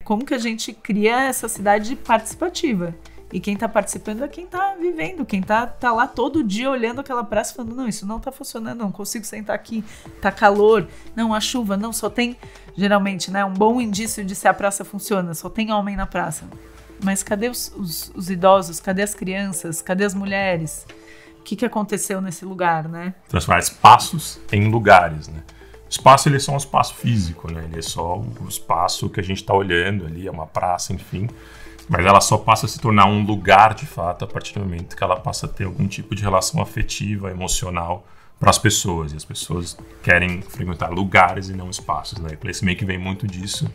como que a gente cria essa cidade participativa. E quem está participando é quem está vivendo, quem tá lá todo dia olhando aquela praça falando, não, isso não está funcionando, não consigo sentar aqui, tá calor, não, a chuva, não, só tem, geralmente, né, um bom indício de se a praça funciona, só tem homem na praça. Mas cadê os idosos, cadê as crianças, cadê as mulheres? O que aconteceu nesse lugar, né? Transformar espaços em lugares, né? O espaço, ele é só um espaço físico, né? Ele é só o espaço que a gente está olhando ali, é uma praça, enfim. Mas ela só passa a se tornar um lugar, de fato, a partir do momento que ela passa a ter algum tipo de relação afetiva, emocional para as pessoas. E as pessoas querem frequentar lugares e não espaços, né? E placemaking vem muito disso.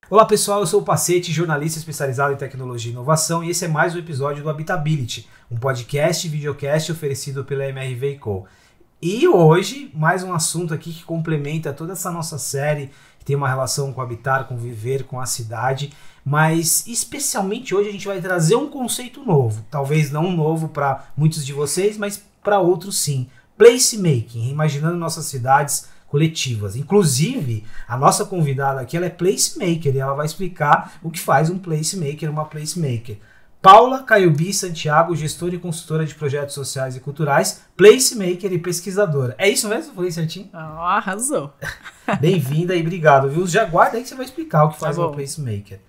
Olá pessoal, eu sou o Pacete, jornalista especializado em tecnologia e inovação, e esse é mais um episódio do Habitability, um podcast e videocast oferecido pela MRV & Co. E hoje, mais um assunto aqui que complementa toda essa nossa série, que tem uma relação com habitar, com viver, com a cidade, mas especialmente hoje a gente vai trazer um conceito novo, talvez não novo para muitos de vocês, mas para outros sim, placemaking, imaginando nossas cidades coletivas. Inclusive, a nossa convidada aqui, ela é placemaker e ela vai explicar o que faz um placemaker, uma placemaker. Paula Caiubi Santiago, gestora e consultora de projetos sociais e culturais, placemaker e pesquisadora. É isso mesmo? Falei certinho? Arrasou. Bem-vinda e obrigado, viu? Já guarda aí que você vai explicar o que faz um placemaker.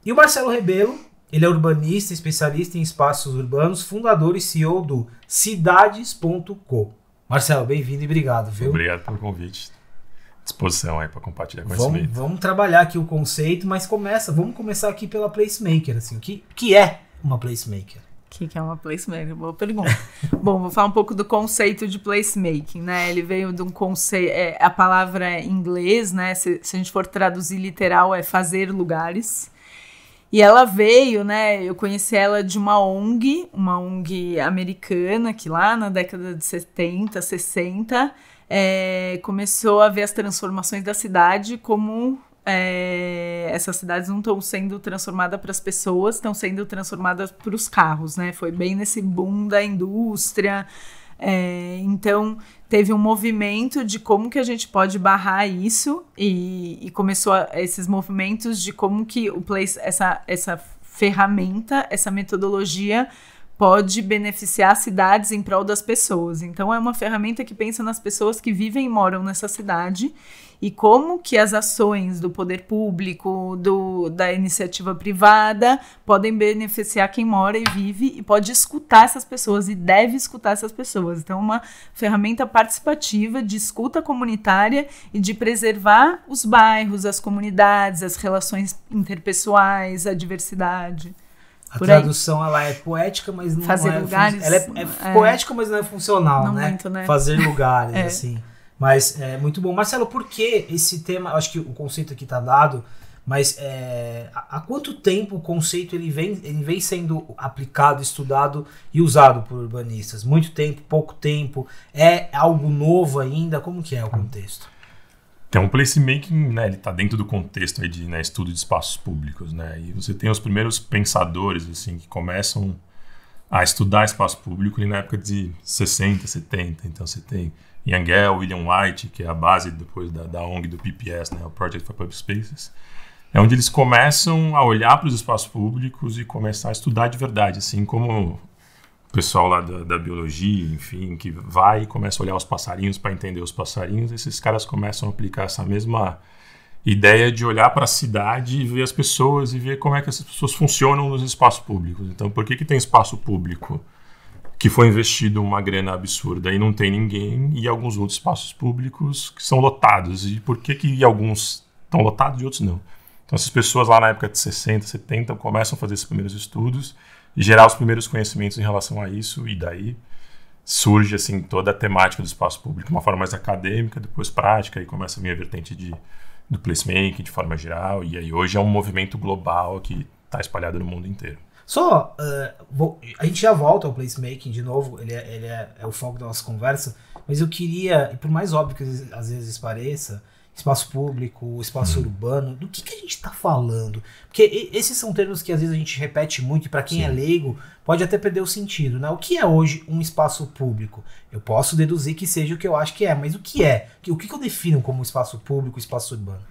E o Marcelo Rebelo, ele é urbanista, especialista em espaços urbanos, fundador e CEO do Cidades.co. Marcelo, bem-vindo e obrigado, viu? Obrigado pelo convite. Disposição aí para compartilhar conhecimento. Vamos trabalhar aqui o conceito, mas vamos começar aqui pela placemaker. Assim, o que é uma placemaker? O que é uma placemaker? Boa pergunta. Bom, vou falar um pouco do conceito de placemaking, né? Ele veio de um conceito, a palavra em inglês, né? Se a gente for traduzir literal, é fazer lugares. E ela veio, né, eu conheci ela de uma ONG americana, que lá na década de 70, 60, começou a ver as transformações da cidade como essas cidades não estão sendo transformadas para as pessoas, estão sendo transformadas para os carros, né? Foi bem nesse boom da indústria. Então teve um movimento de como que a gente pode barrar isso e começou esses movimentos de como que essa ferramenta, essa metodologia pode beneficiar cidades em prol das pessoas. Então é uma ferramenta que pensa nas pessoas que vivem e moram nessa cidade e como que as ações do poder público, da iniciativa privada podem beneficiar quem mora e vive e pode escutar essas pessoas e deve escutar essas pessoas. Então é uma ferramenta participativa de escuta comunitária e de preservar os bairros, as comunidades, as relações interpessoais, a diversidade. A tradução ela é poética, mas não fazer lugares. Ela é poética, mas não é funcional, não né? Muito, né? Fazer lugares, assim. Mas é muito bom. Marcelo, por que esse tema? Acho que o conceito aqui está dado, mas há quanto tempo o conceito ele vem sendo aplicado, estudado e usado por urbanistas? Muito tempo, pouco tempo? É algo novo ainda? Como que é o contexto? Então, o placemaking, né, ele está dentro do contexto aí de estudo de espaços públicos, né? E você tem os primeiros pensadores assim que começam a estudar espaço público ali na época de 60, 70. Então você tem Yangel, William White, que é a base depois da ONG do PPS, né, o Project for Public Spaces, é onde eles começam a olhar para os espaços públicos e começar a estudar de verdade, assim como o pessoal lá da biologia, enfim, que vai e começa a olhar os passarinhos para entender os passarinhos, esses caras começam a aplicar essa mesma ideia de olhar para a cidade e ver as pessoas e ver como é que essas pessoas funcionam nos espaços públicos. Então, por que tem espaço público que foi investido uma grana absurda e não tem ninguém, e alguns outros espaços públicos que são lotados? E por que alguns estão lotados e outros não? Então, essas pessoas lá na época de 60, 70 começam a fazer esses primeiros estudos e gerar os primeiros conhecimentos em relação a isso, e daí surge assim, toda a temática do espaço público de uma forma mais acadêmica, depois prática, e começa a vir a vertente do placemaking de forma geral, e aí hoje é um movimento global que está espalhado no mundo inteiro. Só, a gente já volta ao placemaking de novo, ele é o foco da nossa conversa, mas eu queria, e por mais óbvio que às vezes pareça, espaço público, espaço urbano, do que a gente está falando? Porque esses são termos que às vezes a gente repete muito e para quem é leigo pode até perder o sentido, né? O que é hoje um espaço público? Eu posso deduzir que seja o que eu acho que é, mas o que é? O que eu defino como espaço público, espaço urbano?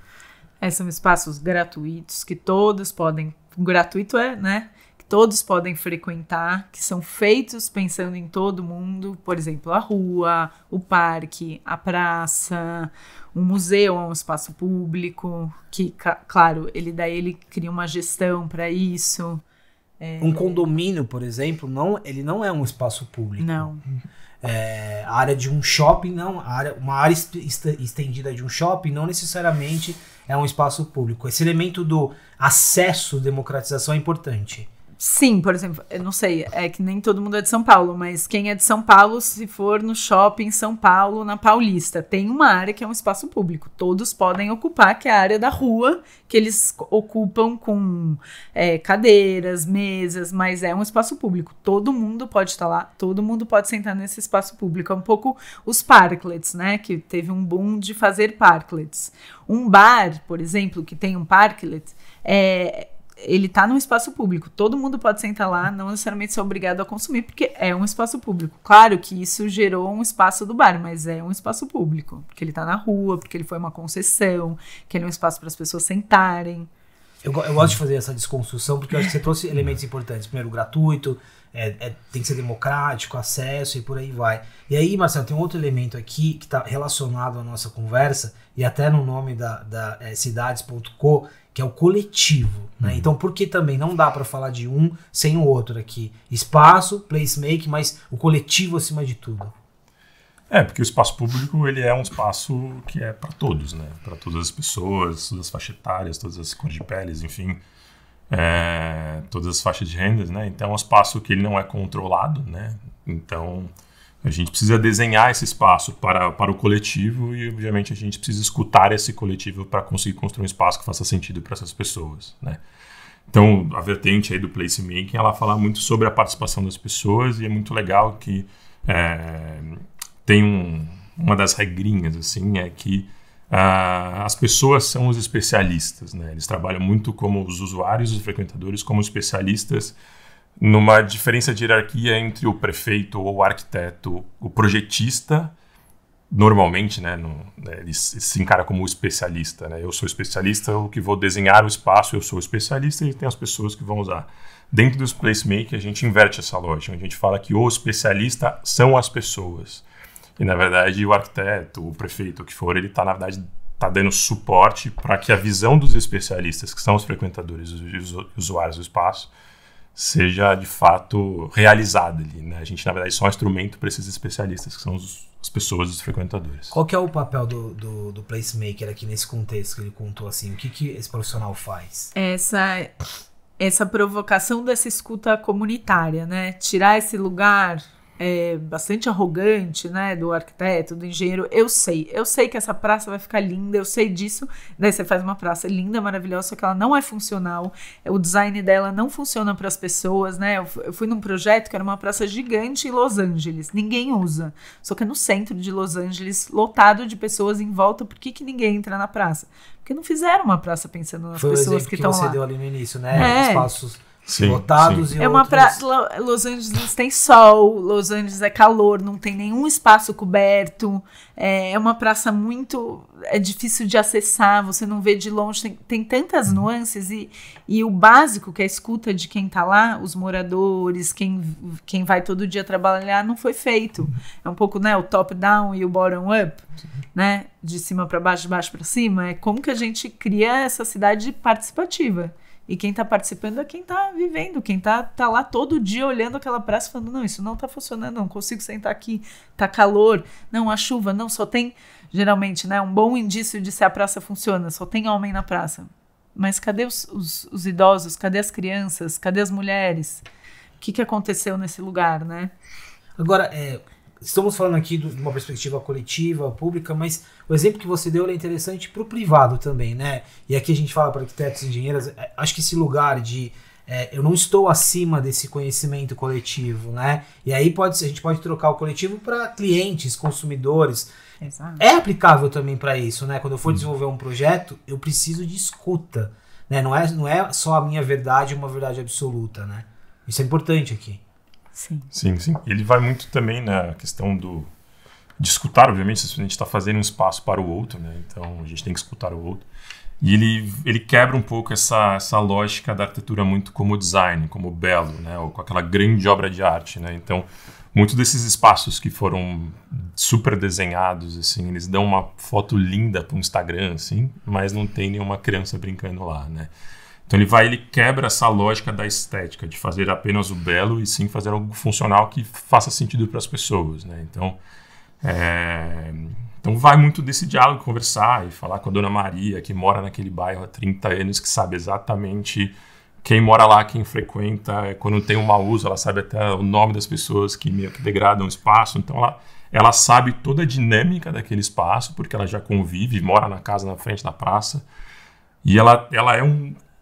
São espaços gratuitos que todos podem... Gratuito né? Que todos podem frequentar, que são feitos pensando em todo mundo. Por exemplo, a rua, o parque, a praça, o museu é um espaço público, que, claro, ele cria uma gestão para isso. Um condomínio, por exemplo, ele não é um espaço público. Não. A área de um shopping, uma área estendida de um shopping não necessariamente é um espaço público. Esse elemento do acesso, democratização é importante. Sim, por exemplo, eu não sei, é que nem todo mundo é de São Paulo, mas quem é de São Paulo, se for no shopping São Paulo, na Paulista, tem uma área que é um espaço público. Todos podem ocupar, que é a área da rua, que eles ocupam com cadeiras, mesas, mas é um espaço público. Todo mundo pode estar lá, todo mundo pode sentar nesse espaço público. É um pouco os parklets, né? Que teve um boom de fazer parklets. Um bar, por exemplo, que tem um parklet, ele está num espaço público, todo mundo pode sentar lá, não necessariamente ser obrigado a consumir, porque é um espaço público. Claro que isso gerou um espaço do bar, mas é um espaço público, porque ele está na rua, porque ele foi uma concessão, que ele é um espaço para as pessoas sentarem. Eu gosto de fazer essa desconstrução, porque eu acho que você trouxe elementos importantes. Primeiro, gratuito, tem que ser democrático, acesso e por aí vai. E aí, Marcelo, tem um outro elemento aqui que está relacionado à nossa conversa, e até no nome da cidades.co, que é o coletivo, né? Então, por que também não dá para falar de um sem o outro aqui? Espaço, placemaking, mas o coletivo acima de tudo. Porque o espaço público ele é um espaço que é para todos, né? Para todas as pessoas, todas as faixas etárias, todas as cores de peles, enfim, todas as faixas de rendas, né? Então é um espaço que ele não é controlado, né? Então a gente precisa desenhar esse espaço para o coletivo e, obviamente, a gente precisa escutar esse coletivo para conseguir construir um espaço que faça sentido para essas pessoas, né? Então, a vertente aí do placemaking, ela fala muito sobre a participação das pessoas e é muito legal que tem uma das regrinhas, assim, é que as pessoas são os especialistas, né? Eles trabalham muito como os usuários, os frequentadores, como especialistas numa diferença de hierarquia entre o prefeito ou o arquiteto, o projetista, normalmente, né, ele se encara como o especialista, né? Eu sou especialista, eu que vou desenhar o espaço, eu sou especialista e tem as pessoas que vão usar. Dentro dos placemaking, a gente inverte essa lógica, a gente fala que o especialista são as pessoas. E, na verdade, o arquiteto, o prefeito, o que for, ele está, na verdade, dando suporte para que a visão dos especialistas, que são os frequentadores, os usuários do espaço, seja de fato realizada ali, né? A gente, na verdade, só é um instrumento para esses especialistas, que são as pessoas, os frequentadores. Qual que é o papel do placemaker aqui nesse contexto que ele contou, assim? O que esse profissional faz? Essa provocação dessa escuta comunitária, né? Tirar esse lugar bastante arrogante, né, do arquiteto, do engenheiro. Eu sei que essa praça vai ficar linda, eu sei disso. Daí você faz uma praça linda, maravilhosa, só que ela não é funcional, o design dela não funciona para as pessoas, né? Eu fui num projeto que era uma praça gigante em Los Angeles, ninguém usa, só que é no centro de Los Angeles, lotado de pessoas em volta. Por que ninguém entra na praça? Porque não fizeram uma praça pensando nas pessoas que estão lá. Foi o exemplo que você deu ali no início, né? Espaços lotados. Sim. E outros... Los Angeles tem sol, Los Angeles é calor, não tem nenhum espaço coberto, é uma praça muito... é difícil de acessar, você não vê de longe, tem tantas nuances e o básico, que é a escuta de quem tá lá, os moradores, quem vai todo dia trabalhar, não foi feito. É um pouco, né, o top-down e o bottom-up, né, de cima para baixo, de baixo para cima. É como que a gente cria essa cidade participativa. E quem está participando é quem está vivendo, quem tá lá todo dia olhando aquela praça falando, não, isso não está funcionando, não consigo sentar aqui, tá calor, não, a chuva, não, só tem, geralmente, né, um bom indício de se a praça funciona, só tem homem na praça. Mas cadê os idosos, cadê as crianças, cadê as mulheres? O que aconteceu nesse lugar, né? Agora, estamos falando aqui de uma perspectiva coletiva, pública, mas o exemplo que você deu é interessante para o privado também, né? E aqui a gente fala para arquitetos e engenheiros, acho que esse lugar de eu não estou acima desse conhecimento coletivo, né? E aí a gente pode trocar o coletivo para clientes, consumidores. Exato. É aplicável também para isso, né? Quando eu for desenvolver um projeto, eu preciso de escuta, né? Não é só a minha verdade uma verdade absoluta, né? Isso é importante aqui. Sim. Sim. Ele vai muito também na questão de escutar, obviamente, se a gente está fazendo um espaço para o outro, né? Então a gente tem que escutar o outro. E ele quebra um pouco essa lógica da arquitetura muito como design, como belo, né? Ou com aquela grande obra de arte, né? Então, muitos desses espaços que foram super desenhados, assim, eles dão uma foto linda para o Instagram, assim, mas não tem nenhuma criança brincando lá, né? Então ele quebra essa lógica da estética, de fazer apenas o belo e sim fazer algo funcional que faça sentido para as pessoas, né? Então vai muito desse diálogo, conversar e falar com a Dona Maria, que mora naquele bairro há 30 anos, que sabe exatamente quem mora lá, quem frequenta, quando tem um mau uso, ela sabe até o nome das pessoas que meio que degradam o espaço. Então ela sabe toda a dinâmica daquele espaço, porque ela já convive, mora na casa na frente da praça. E ela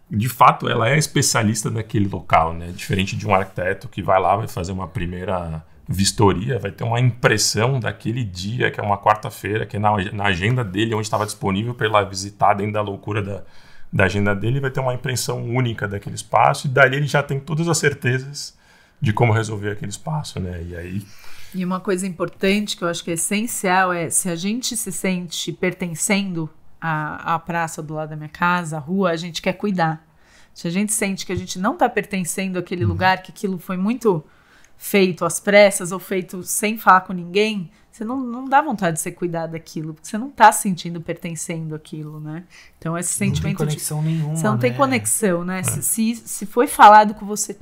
de fato, ela é especialista naquele local, né? Diferente de um arquiteto que vai lá, vai fazer uma primeira vistoria, vai ter uma impressão daquele dia, que é uma quarta-feira, que é na agenda dele, onde estava disponível para ele visitar, dentro da loucura da agenda dele, vai ter uma impressão única daquele espaço, e dali ele já tem todas as certezas de como resolver aquele espaço, né? E uma coisa importante que eu acho que é essencial é, se a gente se sente pertencendo à praça do lado da minha casa, à rua, a gente quer cuidar. Se a gente sente que a gente não está pertencendo àquele lugar, que aquilo foi muito feito às pressas ou feito sem falar com ninguém, você não dá vontade de você cuidar daquilo, porque você não está se sentindo pertencendo àquilo, né? Então esse sentimento não tem conexão nenhuma, você não tem né? Conexão, né? Se foi falado com você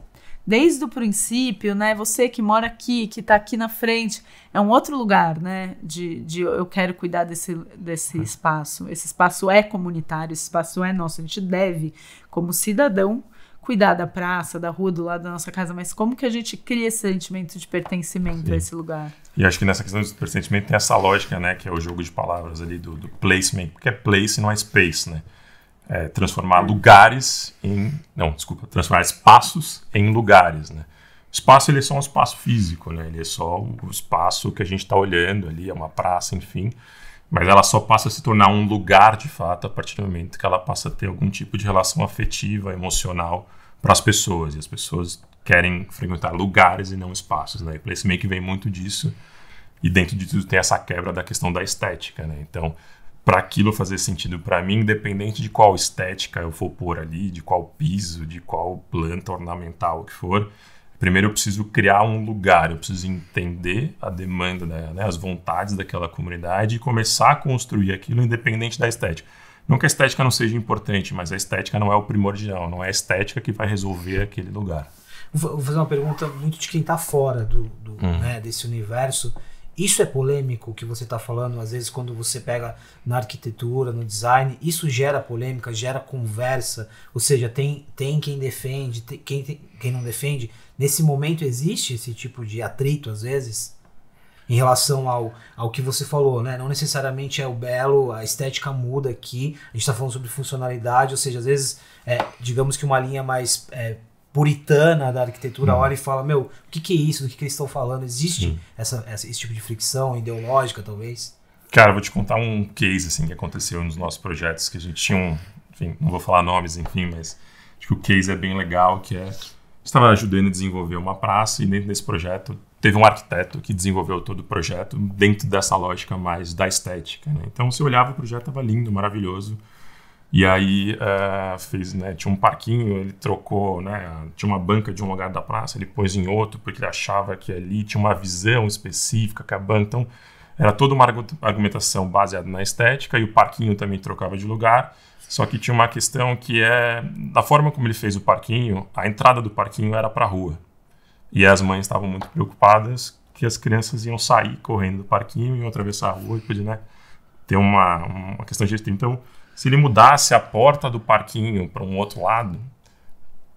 desde o princípio, né? Você que mora aqui, que está aqui na frente, é um outro lugar, né? De eu quero cuidar desse espaço. Esse espaço é comunitário, esse espaço é nosso. A gente deve, como cidadão, cuidar da praça, da rua, do lado da nossa casa, mas como que a gente cria esse sentimento de pertencimento a esse lugar? E acho que nessa questão do pertencimento tem essa lógica, né? Que é o jogo de palavras ali do placement, porque é place e não é space, né? Transformar transformar espaços em lugares, né? O espaço, ele é só um espaço físico, né? Ele é só o espaço que a gente está olhando ali, é uma praça, enfim. Mas ela só passa a se tornar um lugar, de fato, a partir do momento que ela passa a ter algum tipo de relação afetiva, emocional para as pessoas. E as pessoas querem frequentar lugares e não espaços, né? E placemaking vem muito disso. E dentro de tudo tem essa quebra da questão da estética, né? Então, para aquilo fazer sentido para mim, independente de qual estética eu for pôr ali, de qual piso, de qual planta ornamental que for, primeiro eu preciso criar um lugar, eu preciso entender a demanda, né, as vontades daquela comunidade e começar a construir aquilo independente da estética. Não que a estética não seja importante, mas a estética não é o primordial, não é a estética que vai resolver aquele lugar. Vou fazer uma pergunta muito de quem está fora né, desse universo. Isso é polêmico, o que você está falando, às vezes quando você pega na arquitetura, no design, isso gera polêmica, gera conversa, ou seja, tem quem defende, quem não defende. Nesse momento existe esse tipo de atrito, às vezes, em relação ao que você falou, né? Não necessariamente é o belo, a estética muda aqui, a gente está falando sobre funcionalidade, ou seja, às vezes, digamos que uma linha mais puritana da arquitetura olha e fala, o que é isso, do que eles estão falando? Existe esse tipo de fricção ideológica, talvez? Cara, eu vou te contar um case assim, que aconteceu nos nossos projetos, que a gente tinha enfim, não vou falar nomes, enfim, mas acho que o case é bem legal, que estava ajudando a desenvolver uma praça e dentro desse projeto teve um arquiteto que desenvolveu todo o projeto dentro dessa lógica mais da estética, né? Então, você olhava o projeto, estava lindo, maravilhoso. E aí tinha um parquinho, ele trocou, né, tinha uma banca de um lugar da praça, ele pôs em outro porque ele achava que ali tinha uma visão específica que a banca, então era toda uma argumentação baseada na estética e o parquinho também trocava de lugar, só que tinha uma questão que da forma como ele fez o parquinho, a entrada do parquinho era para a rua e as mães estavam muito preocupadas que as crianças iam sair correndo do parquinho, iam atravessar a rua e podia, né, ter uma questão de então se ele mudasse a porta do parquinho para um outro lado,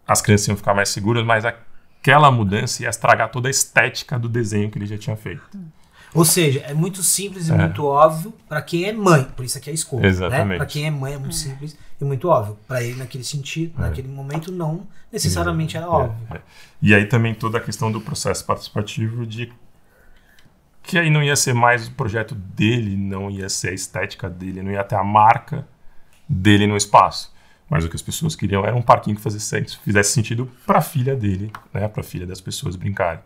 as crianças iam ficar mais seguras, mas aquela mudança ia estragar toda a estética do desenho que ele já tinha feito. Ou seja, é muito simples e muito óbvio para quem é mãe. Por isso aqui é a escolha. Exatamente. Né? Para quem é mãe é muito simples e muito óbvio. Para ele, naquele sentido, naquele momento, não necessariamente era óbvio. E aí também toda a questão do processo participativo que aí não ia ser mais o projeto dele, não ia ser a estética dele, não ia ter a marca dele no espaço. Mas o que as pessoas queriam era um parquinho que fizesse sentido para a filha dele, né, para a filha das pessoas brincarem.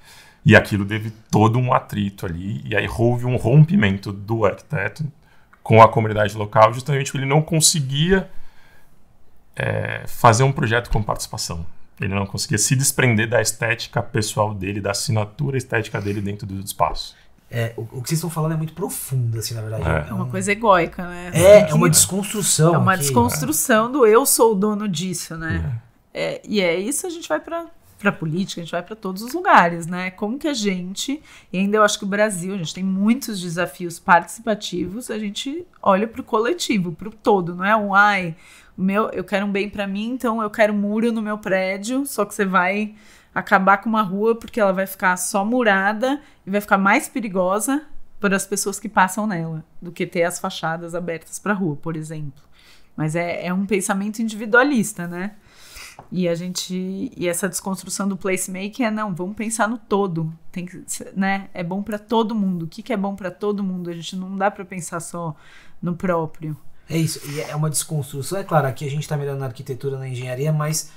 E aquilo teve todo um atrito ali, e aí houve um rompimento do arquiteto com a comunidade local, justamente porque ele não conseguia fazer um projeto com participação. Ele não conseguia se desprender da estética pessoal dele, da assinatura estética dele dentro do espaço. O que vocês estão falando é muito profundo, assim, na verdade. É uma coisa egóica, né? É uma desconstrução. É uma desconstrução do eu sou o dono disso, né? E é isso, a gente vai para política, a gente vai para todos os lugares, né? Como que a gente, e ainda eu acho que o Brasil, a gente tem muitos desafios participativos, a gente olha para o coletivo, para o todo, não é eu quero um bem para mim, então eu quero muro no meu prédio, só que você vai acabar com uma rua porque ela vai ficar só murada e vai ficar mais perigosa para as pessoas que passam nela do que ter as fachadas abertas para a rua, por exemplo. Mas é um pensamento individualista, né? E essa desconstrução do placemaking vamos pensar no todo. Tem que, né? É bom para todo mundo. O que é bom para todo mundo? A gente não dá para pensar só no próprio. É isso, e é uma desconstrução. É claro, aqui a gente está melhorando na arquitetura, na engenharia, mas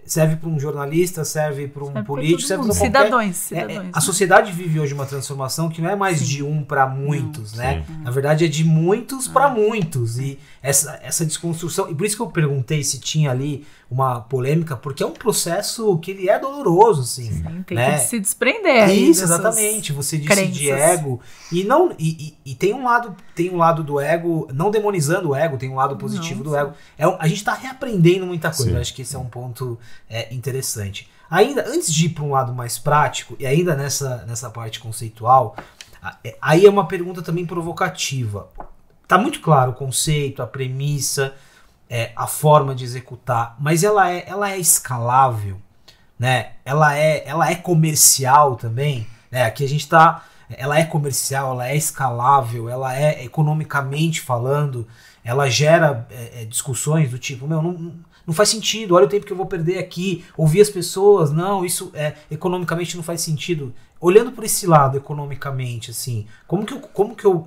serve para um jornalista, serve para um político, serve para cidadãos. A sociedade vive hoje uma transformação que não é mais de um para muitos, né? Na verdade é de muitos para muitos. E essa desconstrução, e por isso que eu perguntei se tinha ali uma polêmica, porque é um processo que ele é doloroso, assim. Sim, tem que se desprender. Isso, exatamente. Você disse crenças. De ego. E tem um lado do ego, não demonizando o ego, tem um lado positivo do ego. A gente está reaprendendo muita coisa. Eu acho que esse é um ponto interessante. Ainda, antes de ir para um lado mais prático, e ainda nessa parte conceitual, aí é uma pergunta também provocativa. Tá muito claro o conceito, a premissa, a forma de executar, mas ela é escalável, né? Ela é comercial também, né? Aqui a gente tá, ela é comercial, ela é escalável, ela é economicamente falando, ela gera discussões do tipo, não faz sentido, olha o tempo que eu vou perder aqui, ouvir as pessoas, não, isso economicamente não faz sentido. Olhando por esse lado economicamente, assim, como que eu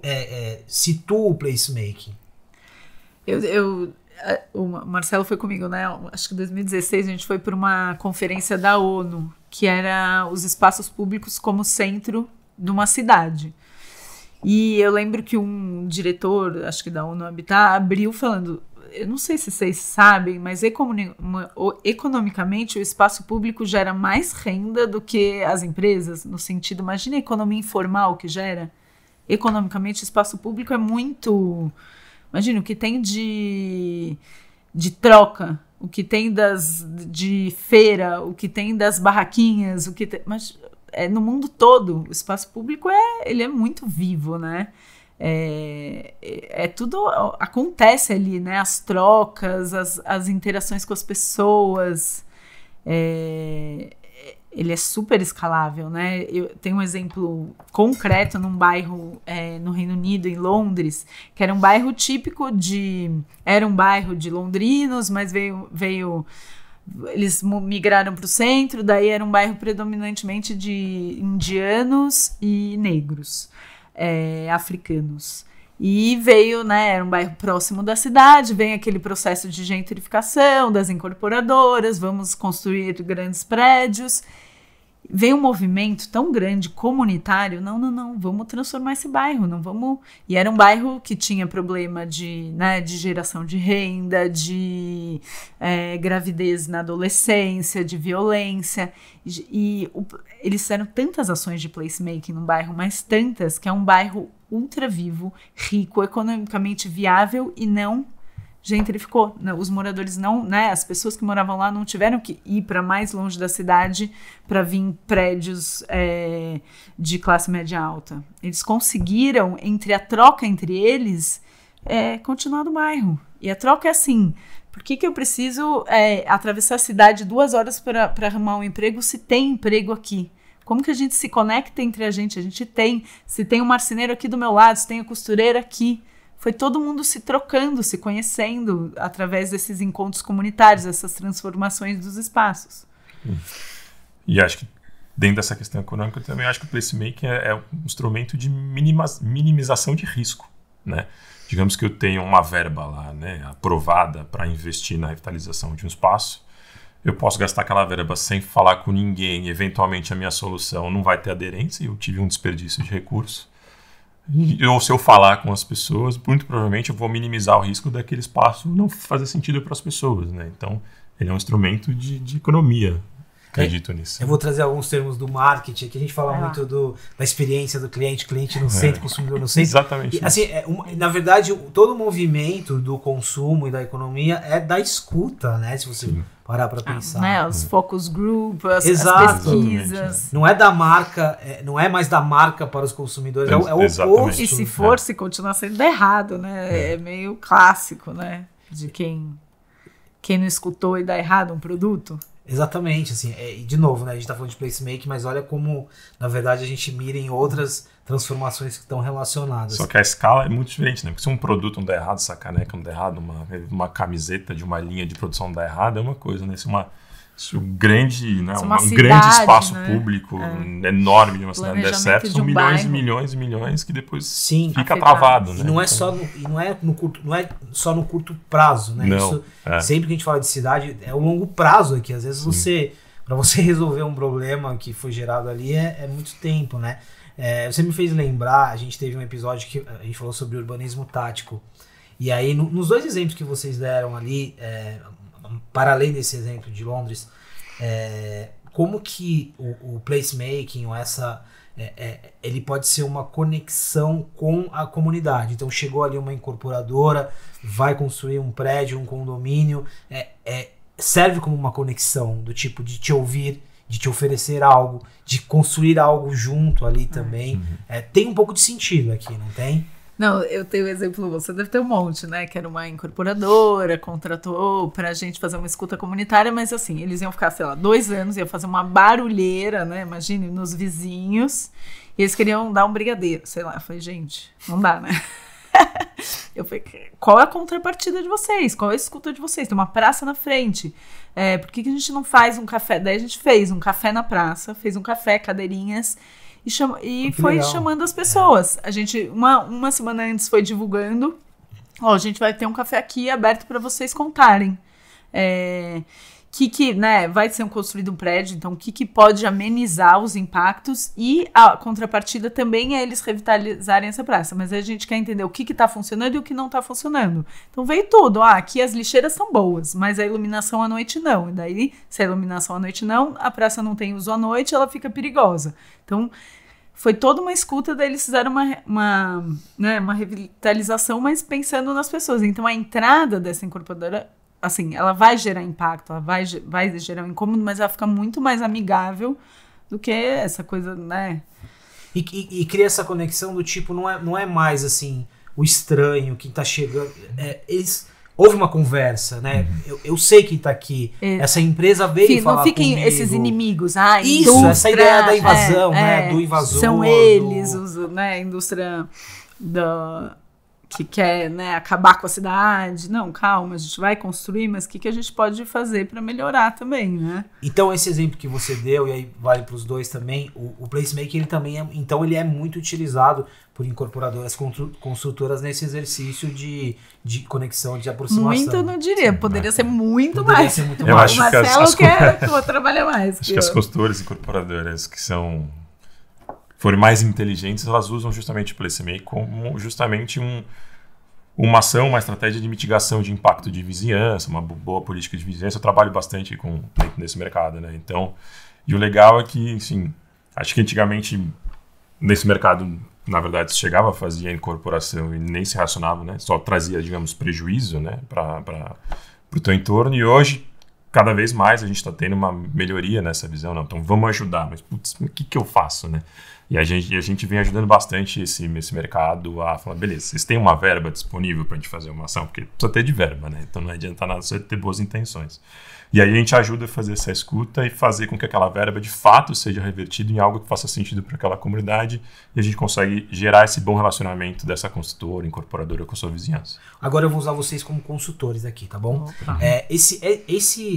situo o placemaking? O Marcelo foi comigo, né? Acho que em 2016 a gente foi para uma conferência da ONU, que era os espaços públicos como centro de uma cidade. E eu lembro que um diretor, acho que da ONU Habitat, abriu falando, eu não sei se vocês sabem, mas economicamente o espaço público gera mais renda do que as empresas, no sentido, imagina a economia informal que gera. Economicamente o espaço público é muito... Imagina o que tem de troca, o que tem de feira, o que tem das barraquinhas, mas no mundo todo o espaço público ele é muito vivo, né? Tudo acontece ali, né? As trocas, as interações com as pessoas. Ele é super escalável, né? Eu tenho um exemplo concreto num bairro no Reino Unido, em Londres, que era um bairro típico era um bairro de londrinos, mas eles migraram para o centro, daí era um bairro predominantemente de indianos e negros, africanos. E veio, né, era um bairro próximo da cidade, vem aquele processo de gentrificação das incorporadoras, vamos construir grandes prédios. Veio um movimento tão grande, comunitário, não, vamos transformar esse bairro, não vamos... E era um bairro que tinha problema de geração de renda, de gravidez na adolescência, de violência, e eles fizeram tantas ações de placemaking no bairro, mas tantas, que é um bairro ultra vivo, rico, economicamente viável e não gentrificou. Os moradores não, né, as pessoas que moravam lá não tiveram que ir para mais longe da cidade para vir prédios de classe média alta. Eles conseguiram, a troca entre eles, continuar no bairro. E a troca é assim, por que eu preciso atravessar a cidade 2 horas para arrumar um emprego se tem emprego aqui? Como que a gente se conecta entre a gente? Se tem um marceneiro aqui do meu lado, se tem a costureira aqui. Foi todo mundo se trocando, se conhecendo através desses encontros comunitários, essas transformações dos espaços. E acho que dentro dessa questão econômica, eu também acho que o placemaking é um instrumento de minimização de risco, né? Digamos que eu tenho uma verba lá, né, aprovada para investir na revitalização de um espaço, eu posso gastar aquela verba sem falar com ninguém, eventualmente a minha solução não vai ter aderência e eu tive um desperdício de recursos. Ou se eu falar com as pessoas, muito provavelmente eu vou minimizar o risco daquele espaço não fazer sentido para as pessoas, né? Então, ele é um instrumento de economia. Acredito nisso. Eu vou trazer alguns termos do marketing, aqui a gente fala muito da experiência do cliente no centro, consumidor no centro. Exatamente. E, assim, na verdade, todo o movimento do consumo e da economia é da escuta, né? Se você parar para pensar. Né? Os focus group, as pesquisas. Não é da marca, não é mais da marca para os consumidores, é o oposto. E se for, se continuar sendo errado, né? É meio clássico, né? De quem não escutou e dá errado um produto. Exatamente, assim, e de novo, né, a gente tá falando de placemaking, mas olha como, na verdade, a gente mira em outras transformações que estão relacionadas. Só que a escala é muito diferente, né? Porque se um produto não der errado, se a caneca não der errado, uma camiseta de uma linha de produção não der errado, é uma coisa, né? Se um grande, né, um grande espaço público enorme de uma cidade der certo, são milhões e milhões e milhões que depois fica travado, né? E não é só no curto prazo, né? Não, Isso, sempre que a gente fala de cidade, é o longo prazo aqui. Às vezes para você resolver um problema que foi gerado ali é muito tempo, né? Você me fez lembrar, a gente teve um episódio que a gente falou sobre urbanismo tático. E aí, nos dois exemplos que vocês deram ali, para além desse exemplo de Londres, como que o placemaking, ele pode ser uma conexão com a comunidade. Então chegou ali uma incorporadora, vai construir um prédio, um condomínio, serve como uma conexão do tipo de te ouvir, de te oferecer algo, de construir algo junto ali também. Tem um pouco de sentido aqui, não tem? Não, eu tenho um exemplo, você deve ter um monte, né? Que era uma incorporadora, contratou pra gente fazer uma escuta comunitária, mas assim, eles iam ficar, sei lá, 2 anos, iam fazer uma barulheira, né? Imagine, nos vizinhos, e eles queriam dar um brigadeiro, sei lá. Eu falei, gente, não dá, né? Eu falei, qual é a contrapartida de vocês? Qual é a escuta de vocês? Tem uma praça na frente. Por que a gente não faz um café? Daí a gente fez um café na praça, fez um café, cadeirinhas, e foi legal. Chamando as pessoas. A gente, uma semana antes, foi divulgando. A gente vai ter um café aqui aberto para vocês contarem. Né, vai ser construído um prédio, então o que pode amenizar os impactos, e a contrapartida também é eles revitalizarem essa praça. Mas a gente quer entender o que está funcionando e o que não está funcionando. Então veio tudo. Aqui as lixeiras são boas, mas a iluminação à noite não. E daí, se a iluminação à noite não, a praça não tem uso à noite, ela fica perigosa. Então foi toda uma escuta, daí eles fizeram uma revitalização, mas pensando nas pessoas. Então a entrada dessa incorporadora, assim, ela vai gerar impacto, ela vai gerar um incômodo, mas ela fica muito mais amigável do que essa coisa, né? E cria essa conexão do tipo, não é mais assim, o estranho, quem tá chegando. Houve uma conversa, né? Eu sei quem tá aqui. Essa empresa veio falar comigo. Não fiquem esses inimigos. Isso, essa ideia da invasão, né? Do invasor. São eles, a indústria que quer, né, acabar com a cidade. Não, calma, a gente vai construir, mas o que a gente pode fazer para melhorar também, né? Então, esse exemplo que você deu, e aí vale para os dois também, o placemaking, ele também ele é muito utilizado por incorporadoras, construtoras nesse exercício de conexão, de aproximação. Muito, não diria. Poderia ser muito mais. Ser muito mais. O Marcelo quer trabalhar mais. Acho que as consultoras incorporadoras que forem mais inteligentes, elas usam justamente o placemaking como justamente uma ação, uma estratégia de mitigação de impacto de vizinhança, uma boa política de vizinhança. Eu trabalho bastante nesse mercado, né? Então, e o legal é que, assim, acho que antigamente nesse mercado, na verdade, se chegava a fazer a incorporação e nem se relacionava, né? Só trazia, digamos, prejuízo, né, para o teu entorno. E hoje cada vez mais a gente está tendo uma melhoria nessa visão. Não, então vamos ajudar, mas putz, o que eu faço, né? E a gente vem ajudando bastante esse mercado a falar, beleza, vocês têm uma verba disponível para a gente fazer uma ação? Porque precisa ter de verba, né? Então não adianta nada você ter boas intenções. E aí a gente ajuda a fazer essa escuta e fazer com que aquela verba de fato seja revertida em algo que faça sentido para aquela comunidade, e a gente consegue gerar esse bom relacionamento dessa consultora, incorporadora com a sua vizinhança. Agora eu vou usar vocês como consultores aqui, tá bom? Opa.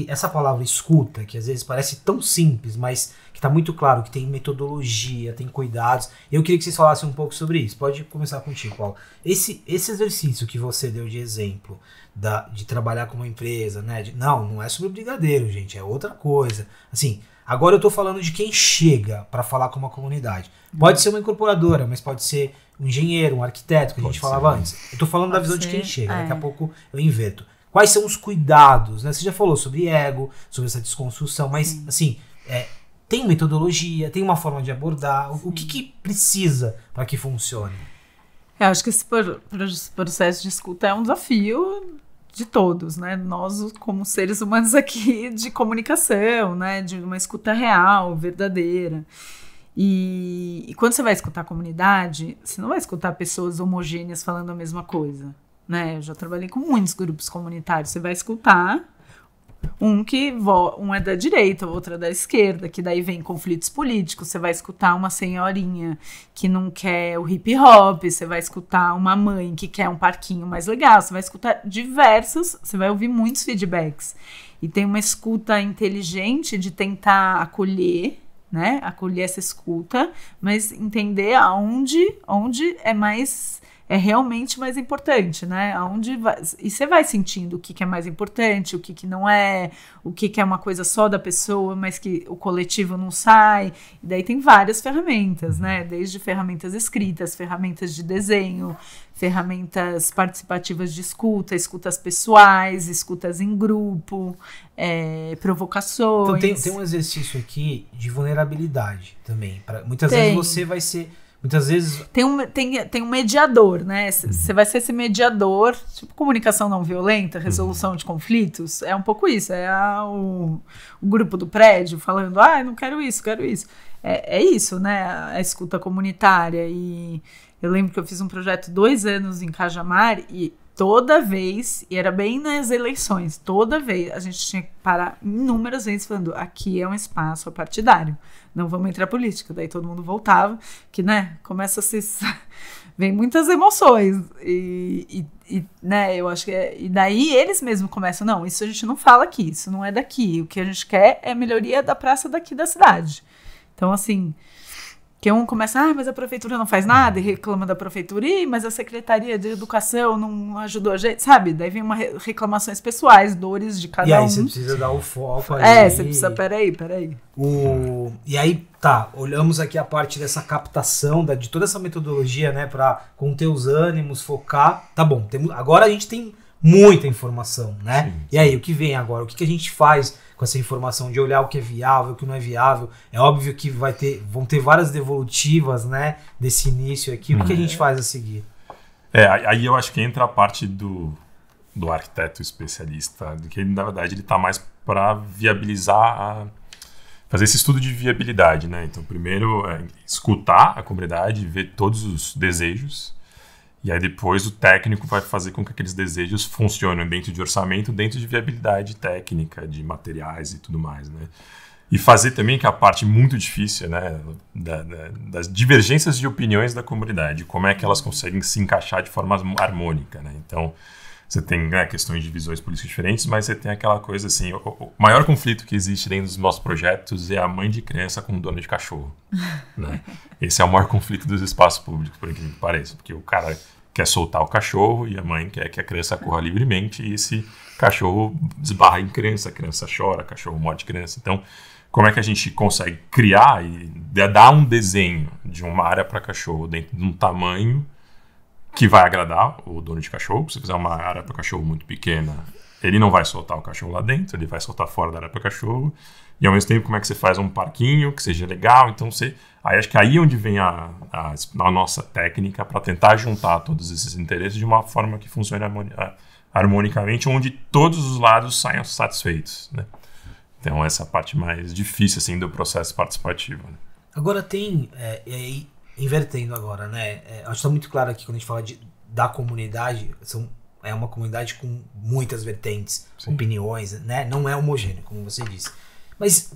Essa palavra escuta, que às vezes parece tão simples, mas que tá muito claro que tem metodologia, tem cuidados. Eu queria que vocês falassem um pouco sobre isso. Pode começar contigo, Paulo. Esse exercício que você deu de exemplo, de trabalhar com uma empresa, né? Não é sobre brigadeiro, gente, é outra coisa. Assim, agora eu tô falando de quem chega para falar com uma comunidade. Pode ser uma incorporadora, mas pode ser um engenheiro, um arquiteto, que a gente falava antes. Eu tô falando da visão de quem chega, daqui a pouco eu inverto. Quais são os cuidados, né? Você já falou sobre ego, sobre essa desconstrução, mas assim, tem metodologia, tem uma forma de abordar. O que precisa para que funcione? Eu acho que esse processo de escuta é um desafio de todos, né? Nós, como seres humanos aqui, de comunicação, né? De uma escuta real, verdadeira. E quando você vai escutar a comunidade, você não vai escutar pessoas homogêneas falando a mesma coisa, né? Eu já trabalhei com muitos grupos comunitários. Você vai escutar um é da direita, o outro é da esquerda, que daí vem conflitos políticos. Você vai escutar uma senhorinha que não quer o hip hop, você vai escutar uma mãe que quer um parquinho mais legal, você vai escutar você vai ouvir muitos feedbacks. E tem uma escuta inteligente de tentar acolher, né? Acolher essa escuta, mas entender onde é realmente mais importante, né? E você vai sentindo o que é mais importante, o que não é, o que é uma coisa só da pessoa, mas que o coletivo não sai. E daí tem várias ferramentas, né? Desde ferramentas escritas, ferramentas de desenho, ferramentas participativas de escutas pessoais, escutas em grupo, provocações. Então tem um exercício aqui de vulnerabilidade também. Muitas vezes você vai ser... Muitas vezes... Tem um mediador, né? Você vai ser esse mediador, tipo comunicação não violenta, resolução de conflitos. É um pouco isso. O grupo do prédio falando, não quero isso, quero isso. É isso, né? A escuta comunitária. E eu lembro que eu fiz um projeto 2 anos em Cajamar e toda vez, e era bem nas eleições, toda vez a gente tinha que parar inúmeras vezes falando, aqui é um espaço partidário, não vamos entrar política. Daí todo mundo voltava, que, né, começa a se... vem muitas emoções, né, eu acho que e daí eles mesmos começam, não, isso a gente não fala aqui, isso não é daqui, o que a gente quer é a melhoria da praça daqui da cidade. Então, assim... Que um começa, mas a prefeitura não faz nada e reclama da prefeitura, mas a Secretaria de Educação não ajudou a gente, sabe? Daí vem reclamações pessoais, dores de cada um. E aí você precisa dar o foco aí. Você precisa, peraí. E aí, olhamos aqui a parte dessa captação, de toda essa metodologia, né, para conter os ânimos, focar. Tá bom, agora a gente tem muita informação, né? Sim. E aí, o que vem agora? O que a gente faz com essa informação de olhar o que é viável, o que não é viável? É óbvio que vão ter várias devolutivas, né, desse início aqui. O que a gente faz a seguir? Aí eu acho que entra a parte do arquiteto especialista, que na verdade ele está mais para viabilizar, fazer esse estudo de viabilidade, né? Então, primeiro, escutar a comunidade, ver todos os desejos. E aí depois o técnico vai fazer com que aqueles desejos funcionem dentro de orçamento, dentro de viabilidade técnica, de materiais e tudo mais, né? E fazer também, que é a parte muito difícil, né, das divergências de opiniões da comunidade, como é que elas conseguem se encaixar de forma harmônica, né? Então, você tem, né, questões de visões políticas diferentes, mas você tem aquela coisa assim, o maior conflito que existe dentro dos nossos projetos é a mãe de criança com dono de cachorro, né? Esse é o maior conflito dos espaços públicos, por incrível que pareça, porque o cara quer soltar o cachorro e a mãe quer que a criança corra livremente e esse cachorro esbarra em criança, a criança chora, cachorro morde criança. Então, como é que a gente consegue criar e dar um desenho de uma área para cachorro dentro de um tamanho que vai agradar o dono de cachorro? Se você fizer uma área para cachorro muito pequena, ele não vai soltar o cachorro lá dentro, ele vai soltar fora da área para cachorro. E ao mesmo tempo, como é que você faz um parquinho que seja legal? Então, aí acho que aí é onde vem a nossa técnica para tentar juntar todos esses interesses de uma forma que funcione harmonicamente, onde todos os lados saiam satisfeitos, né? Então, essa é a parte mais difícil, assim, do processo participativo. Né? Agora tem, e aí, invertendo agora, né? Acho que está muito claro aqui quando a gente fala da comunidade, é uma comunidade com muitas vertentes, sim, opiniões, né? Não é homogêneo, como você disse. Mas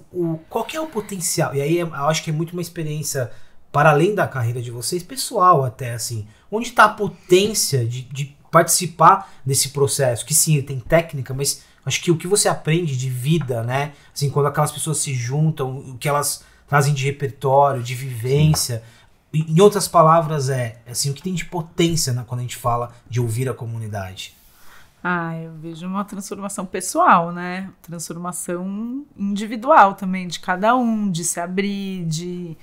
qual que é o potencial? E aí eu acho que é muito uma experiência, para além da carreira de vocês, pessoal até, assim. Onde está a potência de participar desse processo? Que sim, tem técnica, mas acho que o que você aprende de vida, né? Assim, quando aquelas pessoas se juntam, o que elas trazem de repertório, de vivência. Em outras palavras, assim, o que tem de potência, né, quando a gente fala de ouvir a comunidade? Eu vejo uma transformação pessoal, né? Transformação individual também, de cada um, de se abrir, de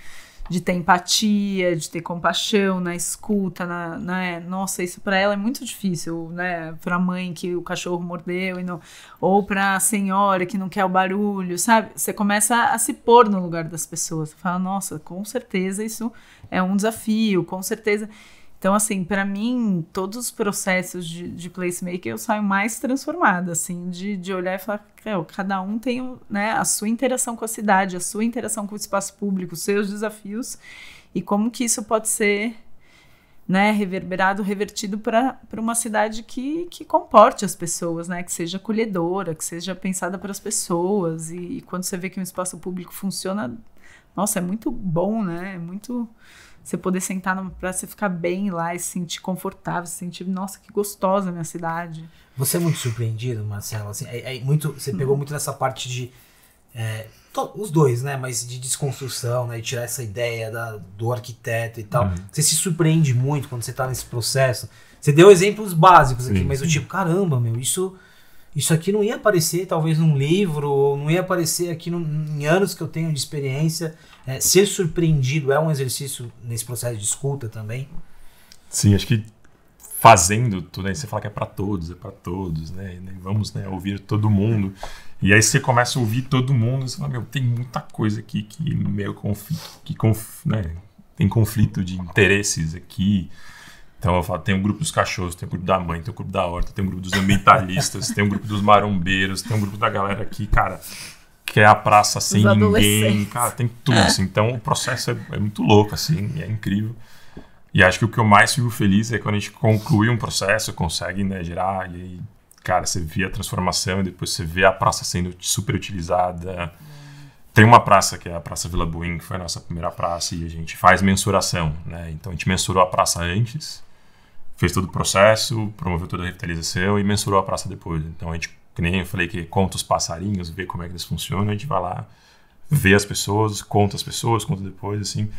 ter empatia, de ter compaixão na escuta, nossa, isso para ela é muito difícil, né? Para a mãe que o cachorro mordeu, ou para a senhora que não quer o barulho, sabe? Você começa a se pôr no lugar das pessoas. Você fala, nossa, com certeza isso é um desafio, com certeza. Então, assim, para mim, todos os processos de placemaker eu saio mais transformada, assim, de olhar e falar, cada um tem, né, a sua interação com a cidade, a sua interação com o espaço público, os seus desafios, e como que isso pode ser, né, revertido para uma cidade que comporte as pessoas, né, que seja acolhedora, que seja pensada para as pessoas, e quando você vê que um espaço público funciona, nossa, é muito bom, né, é muito... Você poder sentar numa praça e ficar bem lá e se sentir confortável, se sentir, nossa, que gostosa a minha cidade. Você é muito surpreendido, Marcela? Assim, você pegou muito nessa parte de... os dois, né? Mas de desconstrução, né? De tirar essa ideia do arquiteto e tal. Você se surpreende muito quando você está nesse processo. Você deu exemplos básicos aqui, mas eu tipo, caramba, meu, isso aqui não ia aparecer talvez num livro, ou não ia aparecer aqui em anos que eu tenho de experiência. Ser surpreendido é um exercício nesse processo de escuta também? Sim, acho que fazendo tudo, aí você fala que é para todos, né? Vamos, né, ouvir todo mundo. E aí você começa a ouvir todo mundo, você fala, tem muita coisa aqui que meio né, tem conflito de interesses aqui. Então eu falo, tem um grupo dos cachorros, tem um grupo da mãe, tem um grupo da horta, tem um grupo dos ambientalistas, tem um grupo dos marombeiros, tem um grupo da galera aqui, cara, que é a praça sem ninguém, cara, tem tudo, assim. Então o processo é muito louco, assim, é incrível. E acho que o que eu mais fico feliz é quando a gente conclui um processo, consegue, né, gerar, e aí, cara, você vê a transformação e depois você vê a praça sendo super utilizada. Tem uma praça que é a Praça Vila Buim, que foi a nossa primeira praça, e a gente faz mensuração, né? Então a gente mensurou a praça antes, fez todo o processo, promoveu toda a revitalização e mensurou a praça depois. Então a gente, que nem eu falei, que conta os passarinhos, vê como é que eles funcionam, a gente vai lá, vê as pessoas, conta depois, assim.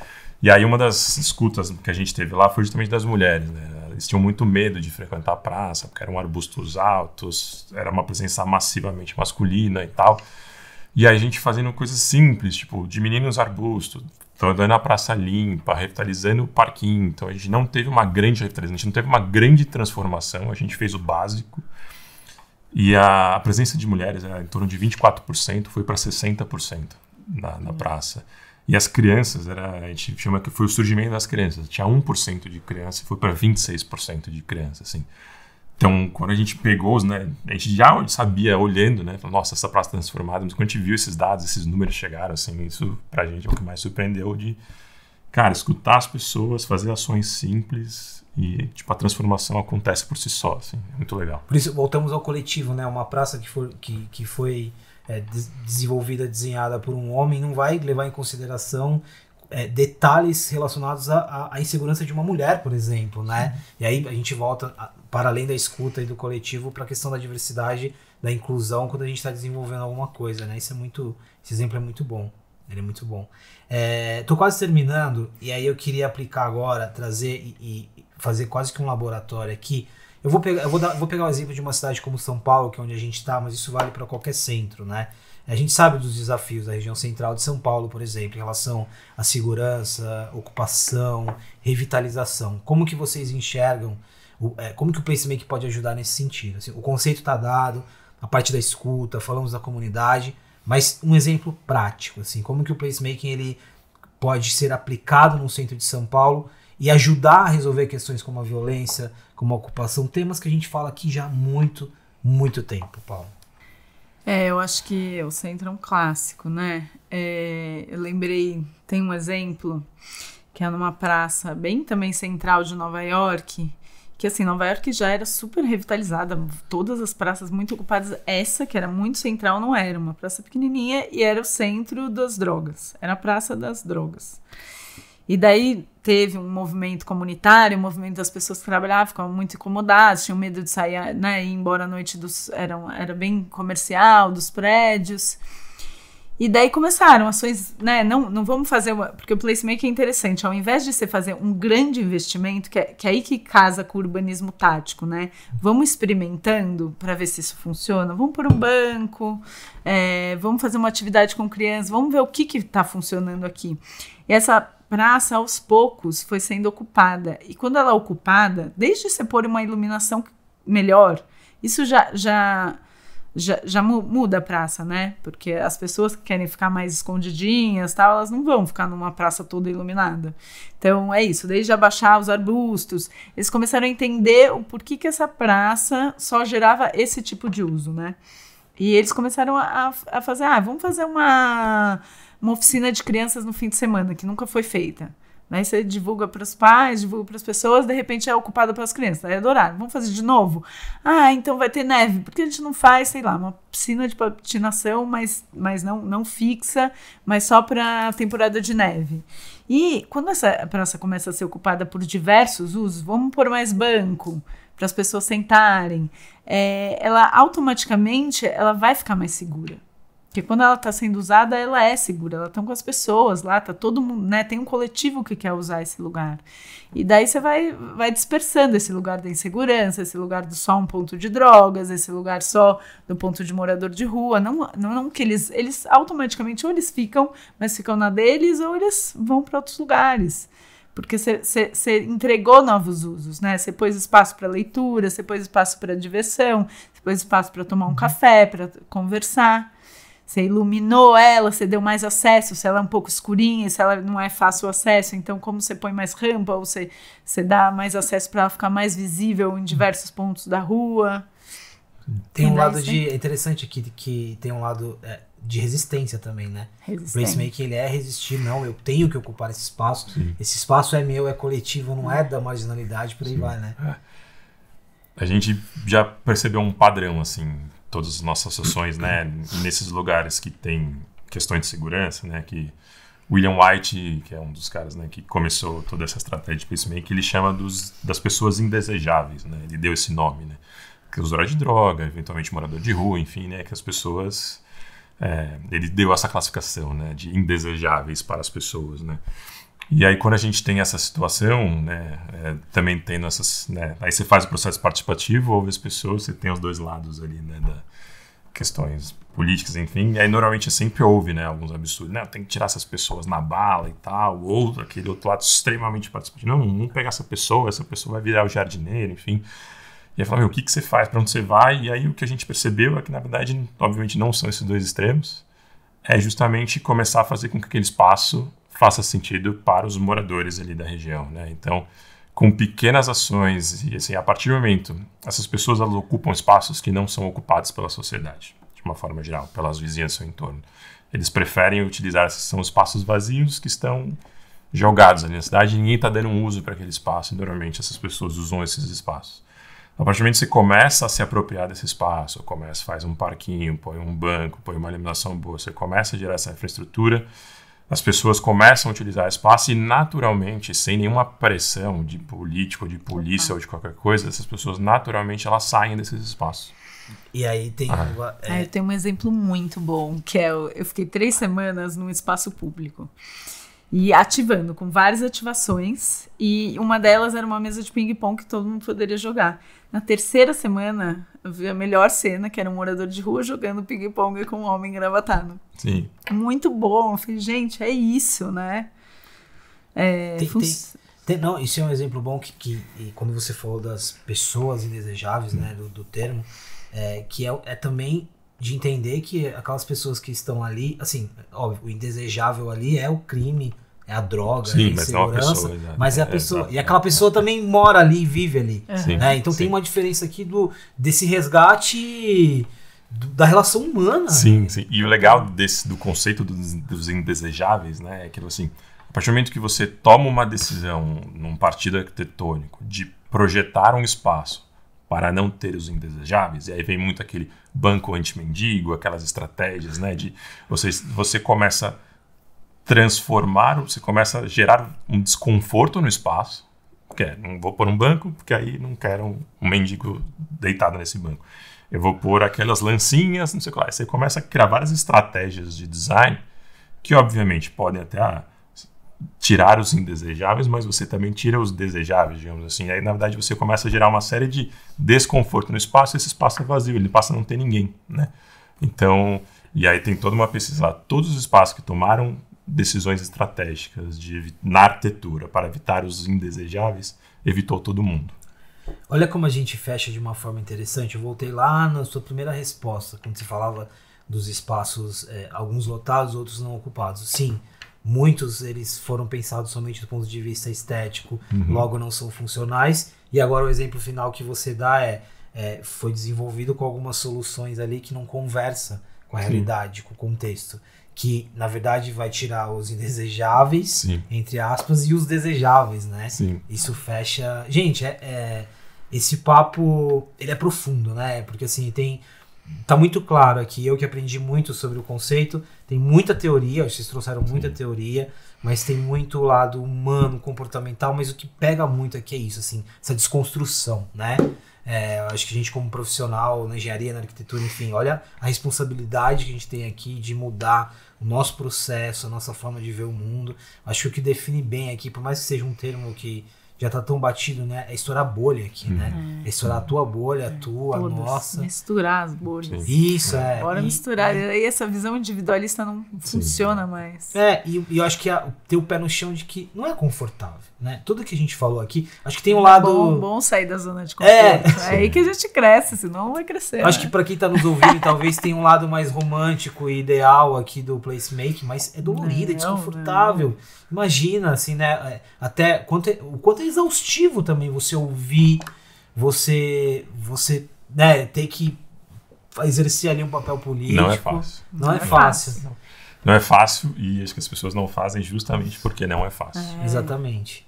E aí uma das escutas que a gente teve lá foi justamente das mulheres, né? Eles tinham muito medo de frequentar a praça, porque eram arbustos altos, era uma presença massivamente masculina e tal. E aí a gente fazendo coisas simples, tipo, diminuindo os arbustos, tornando a praça limpa, revitalizando o parquinho. Então a gente não teve uma grande revitalização, a gente não teve uma grande transformação, a gente fez o básico. E a presença de mulheres era em torno de 24%, foi para 60% na praça. E as crianças, a gente chama que foi o surgimento das crianças. Tinha 1% de criança e foi para 26% de criança, assim. Então, quando a gente pegou, né, a gente já sabia, olhando, né, falou, nossa, essa praça está transformada, mas quando a gente viu esses dados, esses números chegaram, assim, isso pra gente é o que mais surpreendeu de, cara, escutar as pessoas, fazer ações simples e, tipo, a transformação acontece por si só, assim, é muito legal. Por isso, voltamos ao coletivo, né, uma praça que foi desenvolvida, desenhada por um homem, não vai levar em consideração detalhes relacionados à insegurança de uma mulher, por exemplo, né? E aí a gente volta, para além da escuta e do coletivo, para a questão da diversidade, da inclusão, quando a gente está desenvolvendo alguma coisa, né? Esse exemplo é muito bom. Ele é muito bom. Tô quase terminando, e aí eu queria aplicar agora, trazer e fazer quase que um laboratório aqui. Eu vou pegar o exemplo de uma cidade como São Paulo, que é onde a gente está, mas isso vale para qualquer centro, né? A gente sabe dos desafios da região central de São Paulo, por exemplo, em relação à segurança, ocupação, revitalização. Como que vocês enxergam, como que o placemaking pode ajudar nesse sentido? Assim, o conceito está dado, a parte da escuta, falamos da comunidade, mas um exemplo prático, assim, como que o placemaking ele pode ser aplicado no centro de São Paulo e ajudar a resolver questões como a violência, como a ocupação, temas que a gente fala aqui já há muito, muito tempo, Paulo? Eu acho que o centro é um clássico, né? Eu lembrei, tem um exemplo que é numa praça bem também central de Nova York, que assim, Nova York já era super revitalizada, todas as praças muito ocupadas. Essa, que era muito central, não era, uma praça pequenininha e era o centro das drogas, era a praça das drogas. E daí teve um movimento comunitário, um movimento das pessoas que trabalhavam, ficavam muito incomodadas, tinham medo de sair, né, ir embora à noite, era bem comercial, dos prédios. E daí começaram ações, né, não vamos fazer, porque o placemaking é interessante, ao invés de você fazer um grande investimento, que é aí que casa com o urbanismo tático, né, vamos experimentando para ver se isso funciona, vamos pôr um banco, vamos fazer uma atividade com crianças, vamos ver o que está funcionando aqui. E essa praça, aos poucos, foi sendo ocupada. E quando ela é ocupada, desde você pôr uma iluminação melhor, isso já muda a praça, né? Porque as pessoas que querem ficar mais escondidinhas, tal, elas não vão ficar numa praça toda iluminada. Então, é isso. Desde abaixar os arbustos, eles começaram a entender o porquê que essa praça só gerava esse tipo de uso, né? E eles começaram a fazer, vamos fazer uma oficina de crianças no fim de semana, que nunca foi feita. Aí você divulga para os pais, divulga para as pessoas, de repente é ocupada pelas crianças. Aí adoraram. Vamos fazer de novo? Então vai ter neve. Por que a gente não faz, sei lá, uma piscina de patinação, mas não fixa, mas só para a temporada de neve? E quando essa praça começa a ser ocupada por diversos usos, vamos pôr mais banco para as pessoas sentarem. Ela automaticamente ela vai ficar mais segura. Porque quando ela está sendo usada, ela é segura, ela está com as pessoas lá, tá todo mundo, né? Tem um coletivo que quer usar esse lugar. E daí você vai dispersando esse lugar da insegurança, esse lugar do só um ponto de drogas, esse lugar só do ponto de morador de rua. Não que eles automaticamente, ou eles ficam, mas ficam na deles, ou eles vão para outros lugares. Porque você entregou novos usos, né? Você pôs espaço para leitura, você pôs espaço para diversão, você pôs espaço para tomar um café, para conversar. Você iluminou ela, você deu mais acesso, se ela é um pouco escurinha, se ela não é fácil acesso, então como você põe mais rampa, ou você dá mais acesso para ela ficar mais visível em diversos pontos da rua. Tem um lado é interessante aqui, que tem um lado de resistência também, né? O placemaking, ele é resistir, não, eu tenho que ocupar esse espaço, Sim. Esse espaço é meu, é coletivo, não é da marginalidade, por aí vai, né? A gente já percebeu um padrão, assim, todas as nossas ações, né, nesses lugares que tem questões de segurança, né, que William White, que é um dos caras, né, que começou toda essa estratégia de placemaking, ele chama das pessoas indesejáveis, né, ele deu esse nome, né, que é usuário de droga, eventualmente morador de rua, enfim, né, que as pessoas, ele deu essa classificação, né, de indesejáveis para as pessoas, né. E aí, quando a gente tem essa situação, né, também tendo essas, né, aí você faz o processo participativo, ouve as pessoas, você tem os dois lados ali, né, da questões políticas, enfim, e aí normalmente sempre houve, né, alguns absurdos, né, tem que tirar essas pessoas na bala e tal, ou aquele outro lado extremamente participativo, não, vamos pegar essa pessoa vai virar o jardineiro, enfim. E aí fala, o que você faz, para onde você vai? E aí o que a gente percebeu é que, na verdade, obviamente não são esses dois extremos, é justamente começar a fazer com que aquele espaço faça sentido para os moradores ali da região, né? Então, com pequenas ações e assim, a partir do momento, essas pessoas elas ocupam espaços que não são ocupados pela sociedade, de uma forma geral, pelas vizinhas do seu entorno. Eles preferem utilizar, são espaços vazios que estão jogados ali na cidade e ninguém está dando um uso para aquele espaço, e normalmente essas pessoas usam esses espaços. A partir do momento que você começa a se apropriar desse espaço, faz um parquinho, põe um banco, põe uma iluminação boa, você começa a gerar essa infraestrutura, as pessoas começam a utilizar espaço e, naturalmente, sem nenhuma pressão de político, de polícia ou de qualquer coisa, essas pessoas, naturalmente, elas saem desses espaços. E aí tem... Eu tenho um exemplo muito bom, que é eu fiquei 3 semanas num espaço público. E ativando, com várias ativações. E uma delas era uma mesa de ping-pong que todo mundo poderia jogar. Na 3ª semana, eu vi a melhor cena, que era um morador de rua jogando ping-pong com um homem engravatado. Sim. Muito bom. Eu falei, gente, é isso, né? Não, isso é um exemplo bom que quando você falou das pessoas indesejáveis, né, do termo, que é também de entender que aquelas pessoas que estão ali, assim, óbvio, o indesejável ali é o crime, a droga, sim, a mas não a insegurança, pessoa, mas é a pessoa. exato. E aquela pessoa também mora ali e vive ali. Sim, Né? Então sim. tem uma diferença aqui desse resgate da relação humana. Sim, sim. E o legal do conceito dos indesejáveis, né, é que assim, a partir do momento que você toma uma decisão num partido arquitetônico de projetar um espaço para não ter os indesejáveis, e aí vem muito aquele banco anti-mendigo, aquelas estratégias, né, de você começa a transformar, você começa a gerar um desconforto no espaço, porque não vou pôr um banco, porque aí não quero um mendigo deitado nesse banco. Eu vou pôr aquelas lancinhas, não sei o que lá. Você começa a criar várias estratégias de design que, obviamente, podem até tirar os indesejáveis, mas você também tira os desejáveis, digamos assim. Aí, na verdade, você começa a gerar uma série de desconforto no espaço, e esse espaço é vazio, ele passa a não ter ninguém, né? Então, e aí tem toda uma pesquisa lá. Todos os espaços que tomaram decisões estratégicas na arquitetura para evitar os indesejáveis, evitou todo mundo. Olha como a gente fecha de uma forma interessante. Eu voltei lá na sua primeira resposta, quando você falava dos espaços, alguns lotados, outros não ocupados. Sim, muitos eles foram pensados somente do ponto de vista estético, logo não são funcionais. E agora o exemplo final que você dá foi desenvolvido com algumas soluções ali que não conversa com a realidade, com o contexto. Que, na verdade, vai tirar os indesejáveis, sim, entre aspas, e os desejáveis, né? Sim. Isso fecha... Gente, esse papo, ele é profundo, né? Porque, assim, tá muito claro aqui, eu que aprendi muito sobre o conceito, tem muita teoria, vocês trouxeram muita teoria, mas tem muito lado humano, comportamental, mas o que pega muito aqui é isso, assim, essa desconstrução, né? Eu acho que a gente, como profissional na engenharia, na arquitetura, enfim, olha a responsabilidade que a gente tem aqui de mudar o nosso processo, a nossa forma de ver o mundo. Acho que o que define bem aqui, por mais que seja um termo que já tá tão batido, né? É estourar a bolha aqui, né? É estourar a tua bolha, a tua, todas, a nossa. Misturar as bolhas. Isso, Bora misturar. E essa visão individualista não funciona mais. E eu acho que ter o pé no chão de que não é confortável, né? Tudo que a gente falou aqui, acho que tem um lado... Bom sair da zona de conforto. É aí que a gente cresce, senão não vai crescer. Acho que pra quem tá nos ouvindo, talvez tenha um lado mais romântico e ideal aqui do placemaking, mas é dolorido, é desconfortável. Imagina, assim, né? Até o quanto é exaustivo também você ouvir, você né, ter que exercer ali um papel político. Não é fácil. Não é fácil. Não é fácil, e acho que as pessoas não fazem justamente porque não é fácil. Exatamente.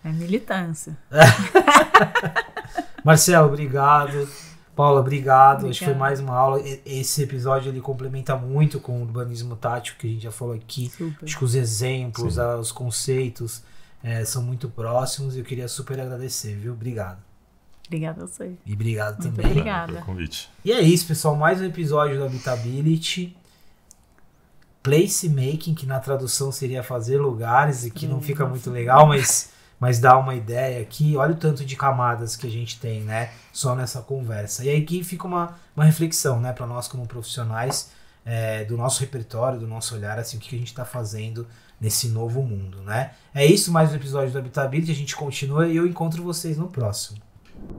É militância. Marcelo, obrigado. Paula, obrigado. Acho que foi mais uma aula. Esse episódio ele complementa muito com o urbanismo tático que a gente já falou aqui. Super. Acho que os exemplos, os conceitos são muito próximos e eu queria super agradecer, viu? Obrigado. Obrigada a você. E obrigado muito também. Obrigada pelo convite. E é isso, pessoal. Mais um episódio do Habitability. Placemaking, que na tradução seria fazer lugares, e que não fica muito legal, mas dá uma ideia aqui. Olha o tanto de camadas que a gente tem, né? Só nessa conversa. E aí aqui fica uma reflexão, né? Para nós como profissionais, do nosso repertório, do nosso olhar, assim, o que a gente está fazendo nesse novo mundo, né? É isso, mais um episódio do Habitability. A gente continua e eu encontro vocês no próximo.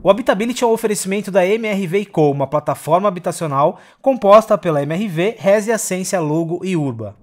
O Habitability é um oferecimento da MRV &Co, uma plataforma habitacional composta pela MRV, Resia, Sensia, Logo e Urba.